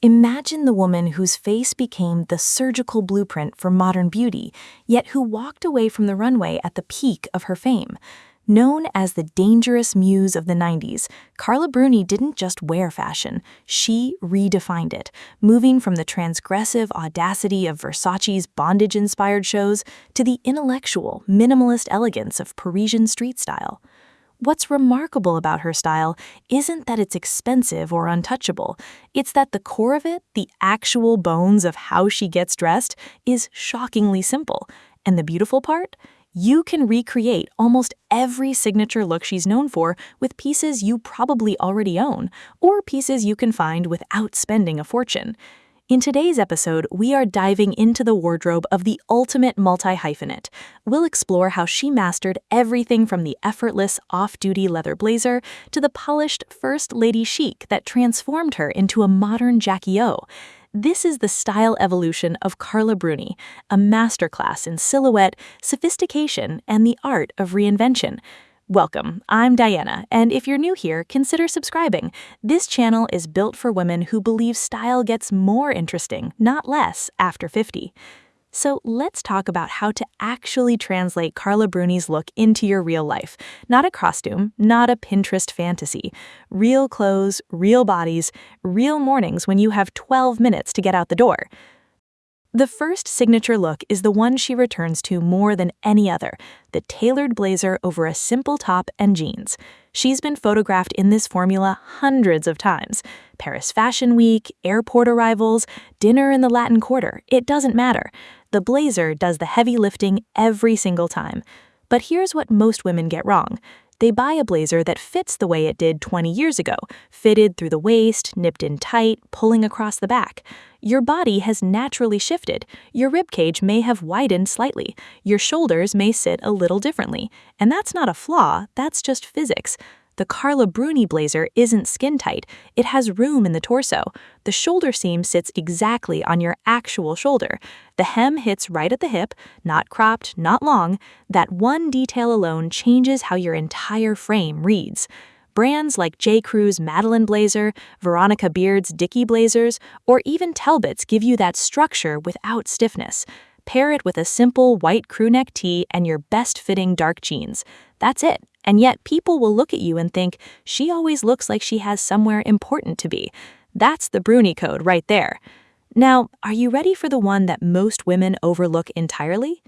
Imagine the woman whose face became the surgical blueprint for modern beauty, yet who walked away from the runway at the peak of her fame. Known as the dangerous muse of the 90s, Carla Bruni didn't just wear fashion, she redefined it, moving from the transgressive audacity of Versace's bondage-inspired shows to the intellectual, minimalist elegance of Parisian street style. What's remarkable about her style isn't that it's expensive or untouchable, it's that the core of it, the actual bones of how she gets dressed, is shockingly simple. And the beautiful part? You can recreate almost every signature look she's known for with pieces you probably already own, or pieces you can find without spending a fortune. In today's episode, we are diving into the wardrobe of the ultimate multi-hyphenate. We'll explore how she mastered everything from the effortless off-duty leather blazer to the polished First Lady chic that transformed her into a modern Jackie O. This is the style evolution of Carla Bruni, a masterclass in silhouette, sophistication, and the art of reinvention. Welcome, I'm Diana, and if you're new here, consider subscribing. This channel is built for women who believe style gets more interesting, not less, after 50. So let's talk about how to actually translate Carla Bruni's look into your real life. Not a costume, not a Pinterest fantasy. Real clothes, real bodies, real mornings when you have 12 minutes to get out the door. The first signature look is the one she returns to more than any other, the tailored blazer over a simple top and jeans. She's been photographed in this formula hundreds of times. Paris Fashion Week, airport arrivals, dinner in the Latin Quarter, it doesn't matter. The blazer does the heavy lifting every single time. But here's what most women get wrong. They buy a blazer that fits the way it did 20 years ago, fitted through the waist, nipped in tight, pulling across the back. Your body has naturally shifted. Your ribcage may have widened slightly. Your shoulders may sit a little differently. And that's not a flaw, that's just physics. The Carla Bruni blazer isn't skin tight. It has room in the torso. The shoulder seam sits exactly on your actual shoulder. The hem hits right at the hip, not cropped, not long. That one detail alone changes how your entire frame reads. Brands like J. Crew's Madeline blazer, Veronica Beard's Dickie blazers, or even Talbot's give you that structure without stiffness. Pair it with a simple white crewneck tee and your best-fitting dark jeans. That's it. And yet people will look at you and think, she always looks like she has somewhere important to be. That's the Bruni code right there. Now, are you ready for the one that most women overlook entirely?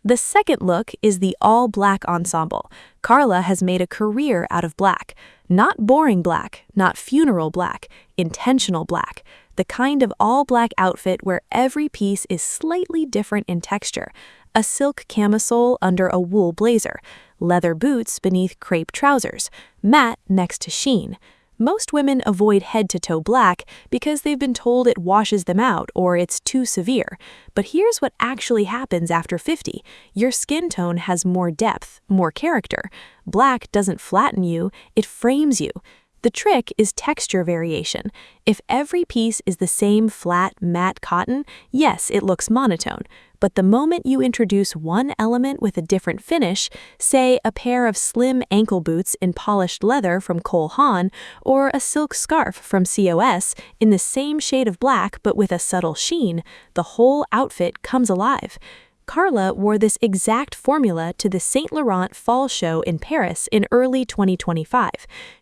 The second look is the all-black ensemble. Carla has made a career out of black. Not boring black, not funeral black, intentional black. The kind of all-black outfit where every piece is slightly different in texture. A silk camisole under a wool blazer. Leather boots beneath crepe trousers. Matte next to sheen. Most women avoid head-to-toe black because they've been told it washes them out or it's too severe. But here's what actually happens after 50. Your skin tone has more depth, more character. Black doesn't flatten you, it frames you. The trick is texture variation. If every piece is the same flat, matte cotton, yes, it looks monotone. But the moment you introduce one element with a different finish, say a pair of slim ankle boots in polished leather from Cole Haan, or a silk scarf from COS in the same shade of black but with a subtle sheen, the whole outfit comes alive. Carla wore this exact formula to the Saint Laurent Fall Show in Paris in early 2025.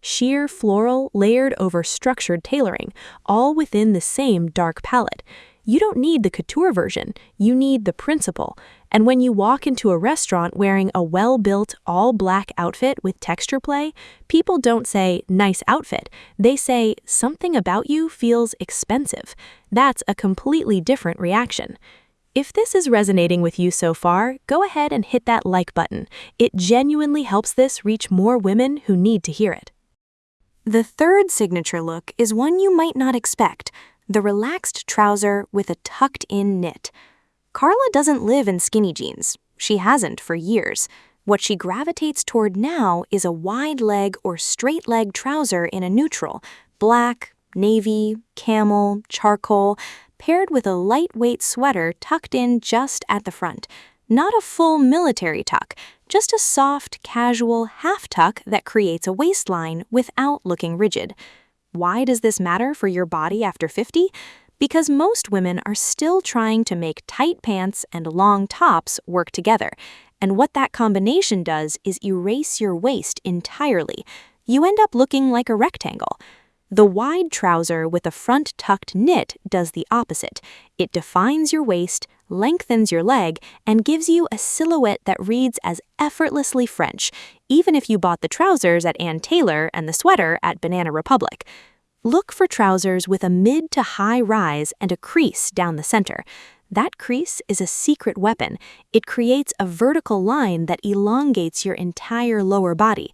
Sheer floral layered over structured tailoring, all within the same dark palette. You don't need the couture version, you need the principle. And when you walk into a restaurant wearing a well-built, all-black outfit with texture play, people don't say, nice outfit. They say, something about you feels expensive. That's a completely different reaction. If this is resonating with you so far, go ahead and hit that like button. It genuinely helps this reach more women who need to hear it. The third signature look is one you might not expect, the relaxed trouser with a tucked-in knit. Carla doesn't live in skinny jeans. She hasn't for years. What she gravitates toward now is a wide leg or straight leg trouser in a neutral, black, navy, camel, charcoal, paired with a lightweight sweater tucked in just at the front. Not a full military tuck, just a soft, casual half tuck that creates a waistline without looking rigid. Why does this matter for your body after 50? Because most women are still trying to make tight pants and long tops work together. And what that combination does is erase your waist entirely. You end up looking like a rectangle. The wide trouser with a front tucked knit does the opposite. It defines your waist, lengthens your leg, and gives you a silhouette that reads as effortlessly French, even if you bought the trousers at Ann Taylor and the sweater at Banana Republic. Look for trousers with a mid to high rise and a crease down the center. That crease is a secret weapon. It creates a vertical line that elongates your entire lower body.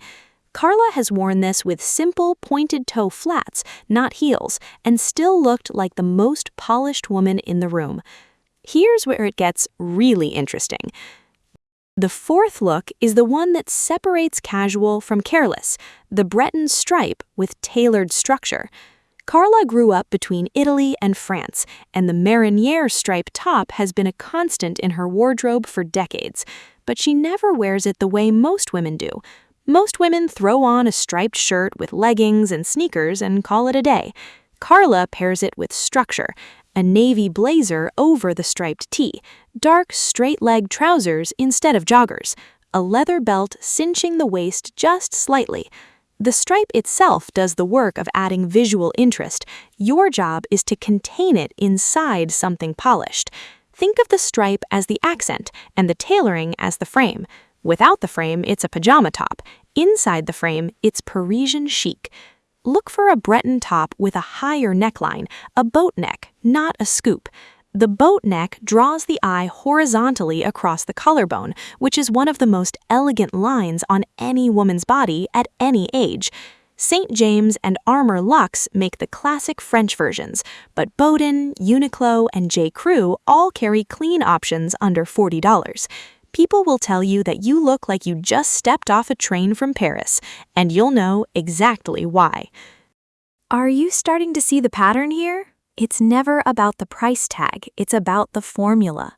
Carla has worn this with simple pointed-toe flats, not heels, and still looked like the most polished woman in the room. Here's where it gets really interesting. The fourth look is the one that separates casual from careless, the Breton stripe with tailored structure. Carla grew up between Italy and France, and the mariniere stripe top has been a constant in her wardrobe for decades. But she never wears it the way most women do. Most women throw on a striped shirt with leggings and sneakers and call it a day. Carla pairs it with structure, a navy blazer over the striped tee, dark straight-leg trousers instead of joggers, a leather belt cinching the waist just slightly. The stripe itself does the work of adding visual interest. Your job is to contain it inside something polished. Think of the stripe as the accent and the tailoring as the frame. Without the frame, it's a pajama top. Inside the frame, it's Parisian chic. Look for a Breton top with a higher neckline, a boat neck, not a scoop. The boat neck draws the eye horizontally across the collarbone, which is one of the most elegant lines on any woman's body at any age. St. James and Armor Luxe make the classic French versions, but Boden, Uniqlo, and J. Crew all carry clean options under $40. People will tell you that you look like you just stepped off a train from Paris, and you'll know exactly why. Are you starting to see the pattern here? It's never about the price tag, it's about the formula.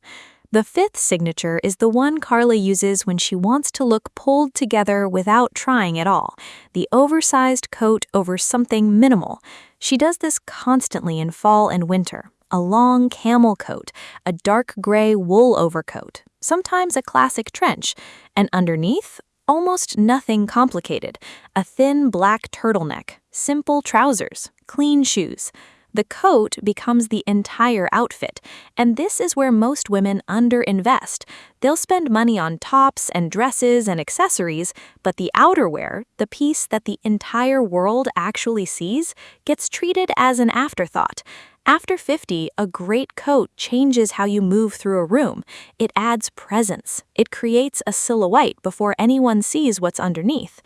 The fifth signature is the one Carla uses when she wants to look pulled together without trying at all, the oversized coat over something minimal. She does this constantly in fall and winter. A long camel coat, a dark gray wool overcoat, sometimes a classic trench, and underneath, almost nothing complicated, a thin black turtleneck, simple trousers, clean shoes. The coat becomes the entire outfit, and this is where most women underinvest. They'll spend money on tops and dresses and accessories, but the outerwear, the piece that the entire world actually sees, gets treated as an afterthought. After 50, a great coat changes how you move through a room. It adds presence. It creates a silhouette before anyone sees what's underneath.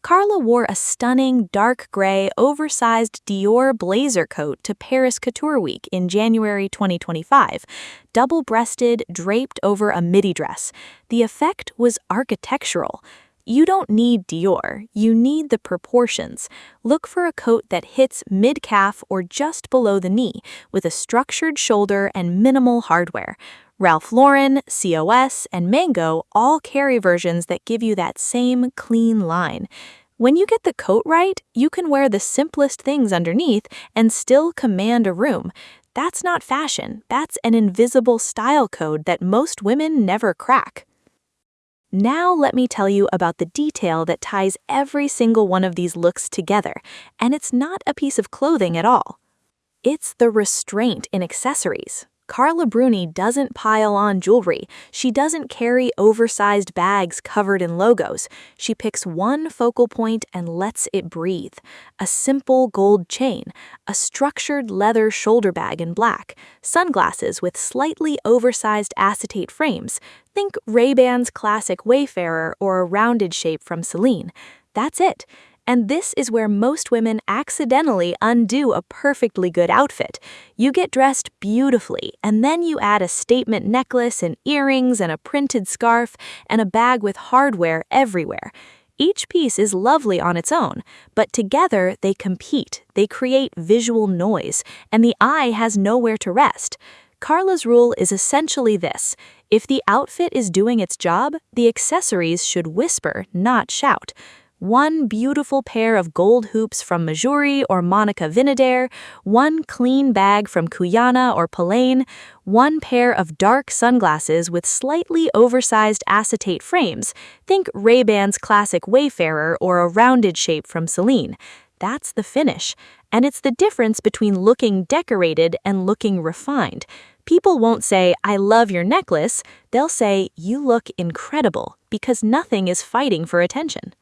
Carla wore a stunning dark gray oversized Dior blazer coat to Paris Couture Week in January 2025, double-breasted, draped over a midi dress. The effect was architectural. You don't need Dior, you need the proportions. Look for a coat that hits mid-calf or just below the knee, with a structured shoulder and minimal hardware. Ralph Lauren, COS, and Mango all carry versions that give you that same clean line. When you get the coat right, you can wear the simplest things underneath and still command a room. That's not fashion, that's an invisible style code that most women never crack. Now let me tell you about the detail that ties every single one of these looks together, and it's not a piece of clothing at all. It's the restraint in accessories. Carla Bruni doesn't pile on jewelry. She doesn't carry oversized bags covered in logos. She picks one focal point and lets it breathe. A simple gold chain, a structured leather shoulder bag in black, sunglasses with slightly oversized acetate frames. Think Ray-Ban's classic Wayfarer or a rounded shape from Celine. That's it. And this is where most women accidentally undo a perfectly good outfit. You get dressed beautifully, and then you add a statement necklace and earrings and a printed scarf and a bag with hardware everywhere. Each piece is lovely on its own, but together they compete, they create visual noise, and the eye has nowhere to rest. Carla's rule is essentially this: if the outfit is doing its job, the accessories should whisper, not shout. One beautiful pair of gold hoops from Missouri or Monica Vinader, one clean bag from Cuyana or Palaine, one pair of dark sunglasses with slightly oversized acetate frames. Think Ray-Ban's classic Wayfarer or a rounded shape from Celine. That's the finish. And it's the difference between looking decorated and looking refined. People won't say, "I love your necklace." They'll say, "You look incredible," because nothing is fighting for attention.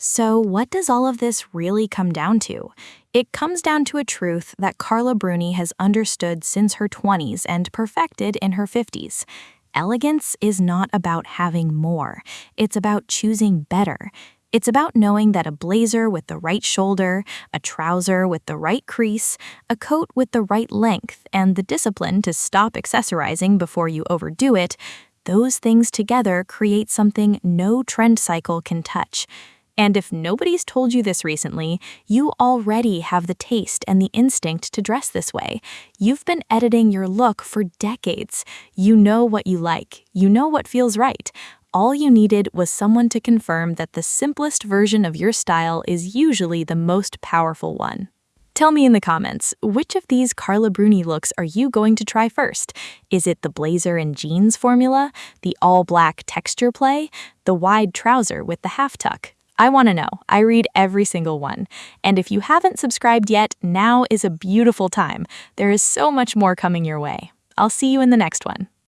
So what does all of this really come down to? It comes down to a truth that Carla Bruni has understood since her 20s and perfected in her 50s. Elegance is not about having more. It's about choosing better. It's about knowing that a blazer with the right shoulder, a trouser with the right crease, a coat with the right length, and the discipline to stop accessorizing before you overdo it, those things together create something no trend cycle can touch. And if nobody's told you this recently, you already have the taste and the instinct to dress this way. You've been editing your look for decades. You know what you like. You know what feels right. All you needed was someone to confirm that the simplest version of your style is usually the most powerful one. Tell me in the comments, which of these Carla Bruni looks are you going to try first? Is it the blazer and jeans formula, the all-black texture play, the wide trouser with the half tuck? I want to know. I read every single one. And if you haven't subscribed yet, now is a beautiful time. There is so much more coming your way. I'll see you in the next one.